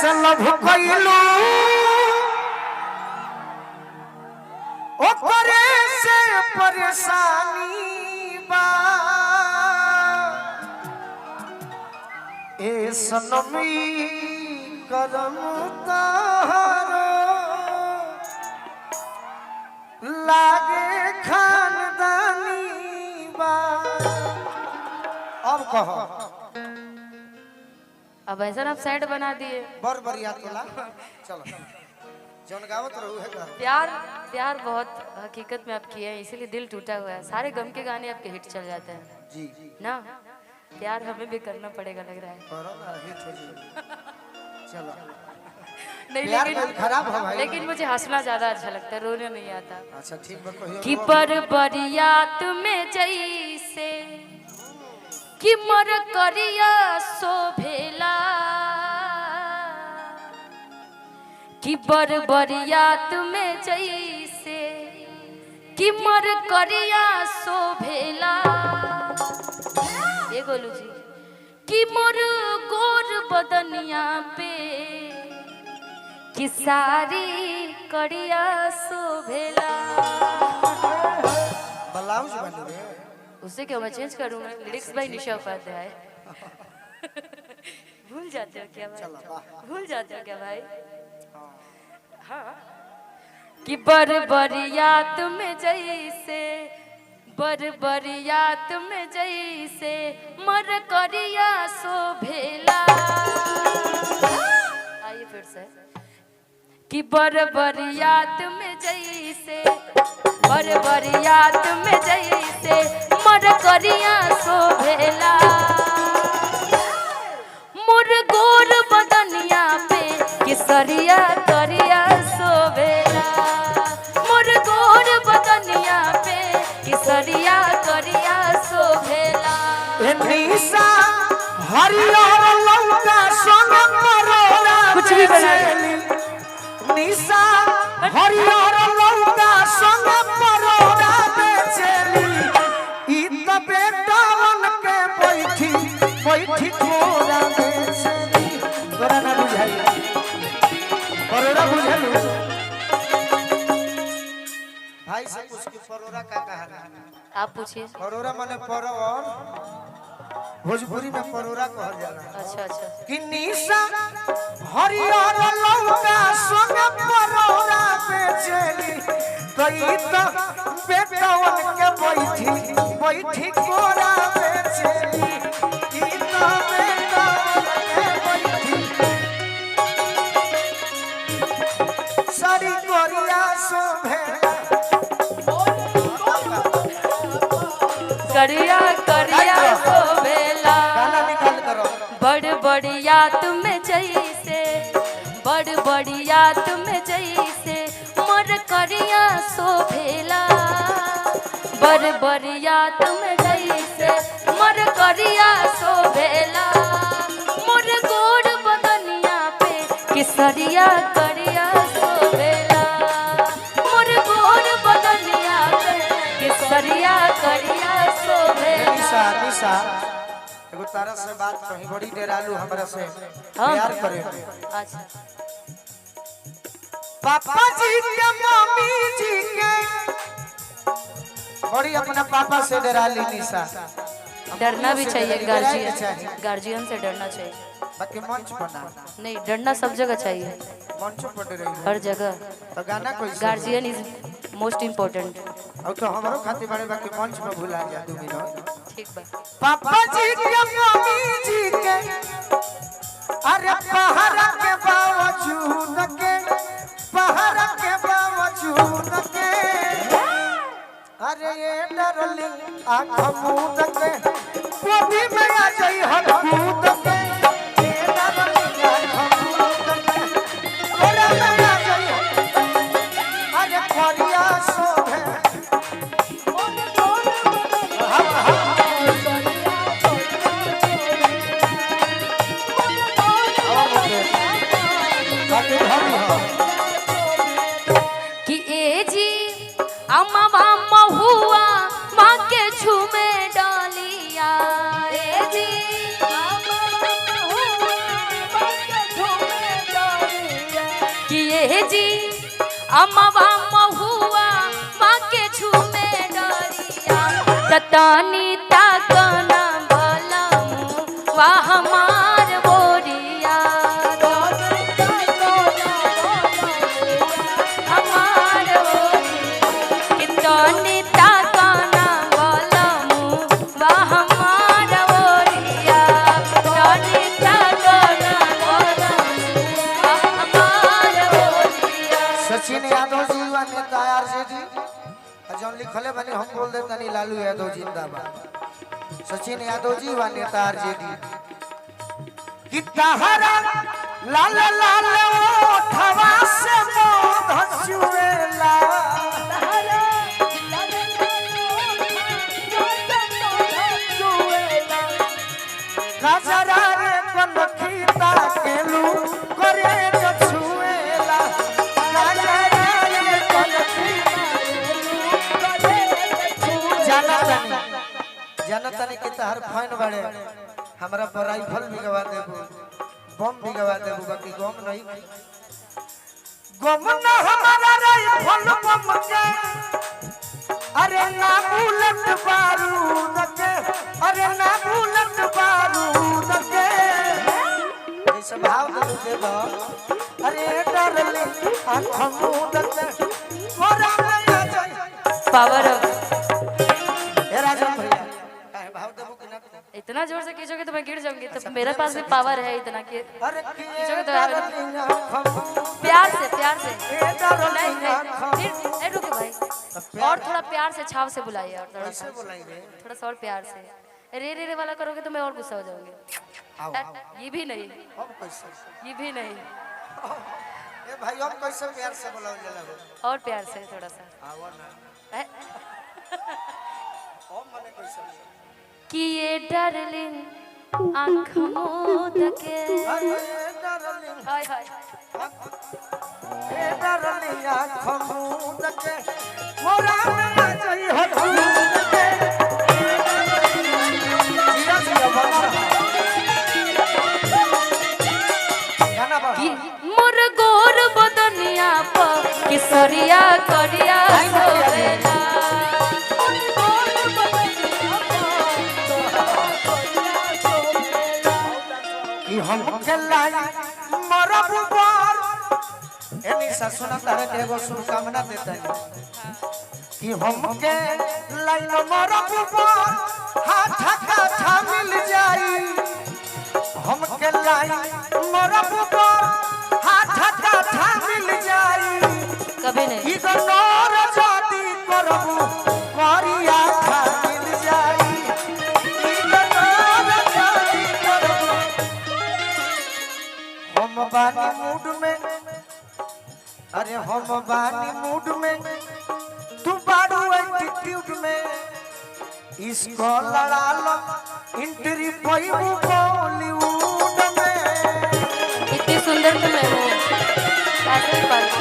से लभ कइलू ओकरे से परेशानी बा ए सनमी करम तारो लागे खानदानी बा। अब कहो अब ऐसा आप साइड बना दिए। बर बरिया तोला चलो जौन गावत रहू है गा। प्यार प्यार बहुत हकीकत में आप किए हैं, इसीलिए दिल टूटा हुआ है। सारे गम के गाने आपके हिट चल जाते हैं जी ना। प्यार हमें भी करना पड़ेगा लग रहा है। करो ना हिट हो जी। चलो नहीं प्यार लेकिन कोई खराब हो भाई। लेकिन मुझे हंसना ज्यादा अच्छा लगता है, रोने नहीं आता। अच्छा ठीक बा कहियो कि पर बरियात में जैसे कि मर करिया शोभेला कि बर बरियात में जैसे कि मर करिया शोभेला। ये गोलू जी कि मोर गोर बदनिया पे कि सारी करिया शोभेला। ब्लाउज बनी रे उससे क्या मैं चेंज करूंगा लिरिक्स बाय निशा उपाध्याय। भूल जाते हो क्या भाई? भूल जाते हो क्या भाई? हाँ कि बरबरियात में जैसे बरबरियात में जैसे मर करिया शोभेला। आइए फिर से कि बरबरियात में जैसे बरबरियात में जैसे मर करिया शोभेला। मोर गोर बदनिया पे किसरिया करिया शोभेला। मोर गोर बदनिया पे किसरिया करिया शोभेला। ए निशा हरियर लौका संग परोरा कुछ भी बना दे। निशा हरियर लौका संग परोरा बेचेली ई त बेटावन के बैठी बैठी कोरा बेचेली। तोरा ना बुझाई परोरा बुझलू भाई से कुछ की परोरा का कहानी। आप पूछिए। परोरा माने परवर भोजपुरी में परोरा कहल जाला। अच्छा अच्छा कि निशा हरियर लौका संग परोरा बेचेली कई त बेटावन के बैठी बैठी कोरा बेचेली ई त बेटावन के बैठी सारी कोरिया शोभे करिया करिया शोभेला। गाना निकाल करो। बड़ बड़िया तुम जैसे बड़ बड़िया तुम जैसे मर करिया शोभेला। बड़ बड़िया तुम जैसे मर करिया शोभेला। मोर गोड़ बदनिया पे किसरिया करिया शोभेला। मोर गोड़ बदनिया पे किसरिया करिया शोभेला। निशा निशा एगो तारा से बात कही बड़ी डेरालू हमरा से प्यार करे। अच्छा पापा जी के मम्मी जी के बड़ी अपना पापा से डराली निशा। डरना भी चाहिए, डराना चाहिए। गार्जियन से डरना चाहिए। बाकी मंच पर ना नहीं डरना सब जगह चाहिए, मंच पर डरे हर जगह। तो गाना कोई गार्जियन इज मोस्ट इम्पोर्टेंट। और तो हमरो खातिर बड़े बाकी मंच में भुला जा 2 मिनट। ठीक बा। पापा जी के मम्मी जी के अरे पहरा के बावजूद के पहरा के बावजूद के अरे ये डरली आँख मूंद के गोदी में आ जाई हर कूद के ये डरली आँख मूंद के गोदी में आ जाई अरे कोरिया शोभे कि ए जी अम्मा महुआ माँ के झूमे डालिया अमवा महुआ माँ के झूमे डरिया ततानी ताकना बलमु वाह हमार बोरिया हमार कितनी ताकना बलमु वाह हमार बोरिया कितनी ताकना बलमु वाह हमार बोरिया। सचिन यादव जी व नेता आरजेडी जौन लिखले बनी हम बोल देता नहीं लालू यादव जिंदाबाद। सचिन यादव जी व नेता आरजेडी कि तहरा लाल लाल ओठवा से मोह छुएला नजरा रे कनखीता केलू करे न छुएला नजरा रे कनखीता जनतन के तहर फैन बड़े हमरा पर राइफल भी गवा देबू बम भी गवा देबू बाकी गम नहीं गम ना हमारा राइफल बम के अरे ना बुलेट बारूद के अरे ना बुलेट बारूद के ऐसे भाव दे दो अरे डरले आँख मूंद के मोरा में जाए पावर ए राजन भैया भाव देबू कि ना इतना जोर से खींचोगे तो मैं गिर जाऊंगी। तो मेरे पास भी पावर है इतना कि अरे खींचोगे तो प्यार से नहीं फिर रुके भाई और थोड़ा प्यार से छाव से बुलाइए और थोड़ा सा थोड़ा सा और प्यार से रे रे रे वाला करोगे तो मैं और गुस्सा हो जाऊंगी। ये भी नहीं ये भी नहीं ए भाई हम कैसे प्यार से बुलाओ जला और प्यार से थोड़ा सा आओ ना हम मने कैसे कि ये डार्लिंग आँख मूंद के अरे डार्लिंग हाय हाय ए डार्लिंग आँख मूंद के मोरा में जाई हो मूंद के जिया जिया बना गाना बा कि मोर गोर बदनिया पर किसरिया करिया सोवेला कि हम के लाई मरब पर एनी ससुना तारे के एगो शुभकामना देता है कि हम के लाई मरब पर हाथ का मिल जाई हम के लाई मरब पर हाथ का मिल जाई कभी नहीं ई गनोर जाति करबू करिया खा मिल जाई ई गनोर जाति करबू हम बानी मूड में अरे हम बानी मूड में तू बाड़ू एटीट्यूड में इसको लड़ा लो इंट्री पैबू बॉलीवुड में इतनी सुंदर तो मैं हूँ ऐसे ही बात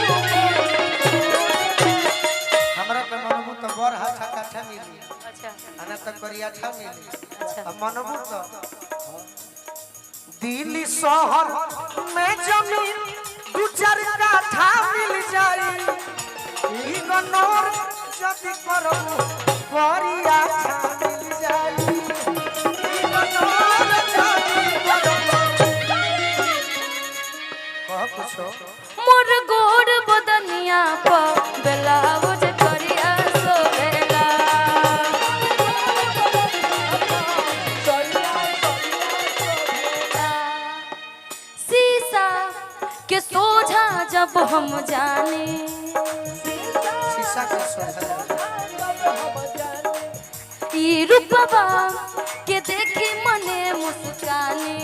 हमरा के मनबू तो बड़ हाथा काठा मिली अच्छा अना तो करिया था मिली अच्छा अब मनबू तो दिल्ली शहर में जमीन दू चार काठा मिल जाई ई गनोर जति करबू करिया था मिल जाई ई गनोर जति करबू कह कुछो मोर गोर बदनिया पर ब्लाउज करिया सोवेला शीशा के सोझा जब हम जाने शीशा के सोझा ई रूपवा के देखी मने मुस्कानी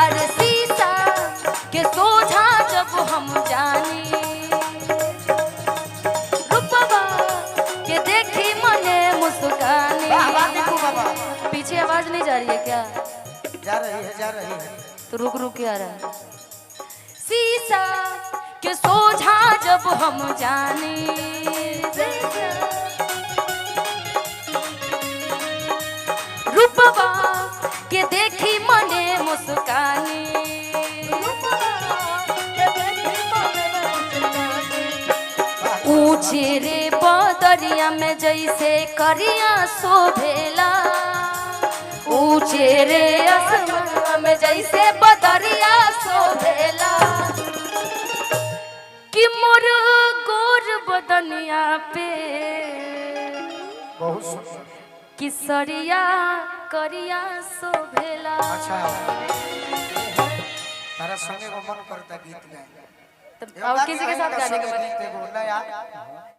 अरे शीशा के सोझा जब हम जानी रूपवा के देखी मने मुस्कानी बाबा पीछे आवाज नहीं जा रही है क्या? जा रही है तो रुक रुक के आ रहा है। शीशा के सोझा जब हम जानी रूपवा के देखी मने मुस्कानी ऊंचे रे बदरिया में जैसे करिया शोभेला ऊंचे रे आसमान में जैसे बदरिया शोभेला कि मोर गोर बदनिया पे बहुत सुंदर किसरिया करिया शोभेला। अच्छा तारा संगे को मन करता गीत गाए और किसी के साथ गाने के बाद नया